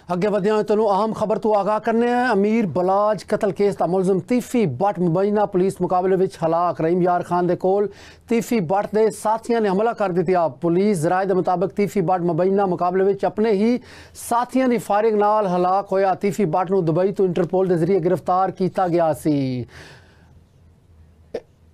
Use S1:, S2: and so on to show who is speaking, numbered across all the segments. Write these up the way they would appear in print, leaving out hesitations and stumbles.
S1: अगे वधिया तेन अहम खबर तो आगाह करने अमीर बलाज कतल केस का मुलजम तीफी बट मुबैना पुलिस मुकाबले में हलाक रहीम यार खान के कोल तीफी बट के साथियों ने हमला कर दिया। पुलिस जराए के मुताबिक तीफी बट मुबैना मुकाबले में अपने ही साथियों की फायरिंग नाल हलाक होया। तीफी बट को दुबई तो इंटरपोल के जरिए गिरफ्तार किया गया सी।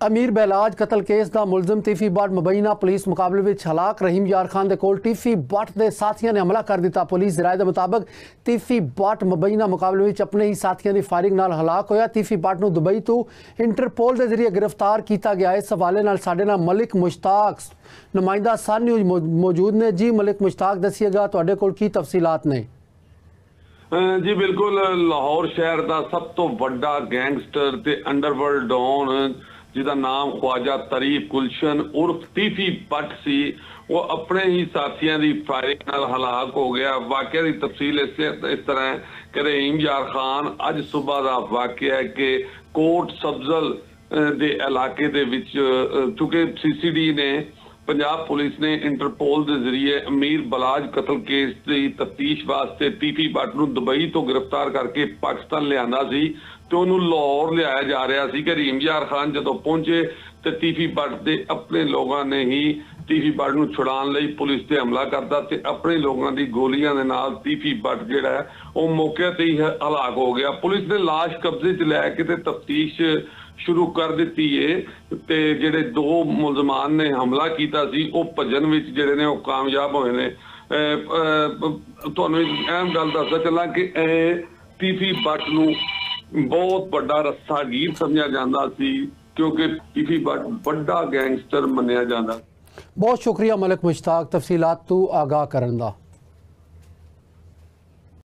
S1: अमीर बलाज कतल केस का मुलजम तीफी बट मुबैना पुलिस मुकाबले में हलाक रहीम यार खान के कोल तीफी बट के साथियों ने हमला कर दिया। पुलिस जराए के मुताबिक तीफी बट मुबैना मुकाबले में अपने ही साथियों की फायरिंग नाल हलाक होया। तीफी बट को दुबई तो इंटरपोल के जरिए गिरफ्तार किया गया। इस हवाले नाल साडे नाल मलिक मुश्ताक नुमाइंदा सन न्यूज़ मौजूद ने। जी मलिक मुश्ताक, दसिएगा तुहाडे कोल की तफसीलात ने?
S2: जी बिल्कुल, लाहौर शहर का सब तो बड़ा गैंगस्टर ते अंडरवर्ल्ड डॉन जिसका नाम ख्वाजा तरीफ गुलशन उर्फ तीफी बट सी, वो अपने ही साथियों की फायरिंग नाल हलाक हो गया। वाकया की तफसील इस तरह है कि रहीम यार खान अज सुबह का वाकया है कि कोट सब्जल के इलाके दे विच चूंकि CCD ने पंजाब पुलिस ने इंटरपोल के जरिए अमीर बलाज कतल केस की तफ्तीश वास्ते तीफी बट को दुबई तो गिरफ्तार करके पाकिस्तान लिया सी तो उन्होंने लाहौर लिया जा रहा सी कि रहीम यार खान जो पहुंचे तो तीफी बट के अपने लोगों ने ही तीफी बट को छुड़ाने लई पुलिस से हमला करता ते अपने लोगों की गोलियां दे नाल तीफी बट जिहड़ा है वो मौके ते ही हलाक हो गया। पुलिस ने लाश कब्जे च लैके ते तफ्तीश शुरू कर दी है ते जिहड़े दो मुलजमान ने हमला किया सी वो भजन विच जिहड़े ने वो कामयाब होए ने। तुहानूं अहम गल दसदा चला कि तीफी बट नूं बहुत बड़ा रस्सागीर समझा जाता सी क्योंकि तीफी बट बड़ा गैंगस्टर मन्निया जाता।
S1: बहुत शुक्रिया मलिक मुश्ताक तफसीलात तू आगाह करन दा।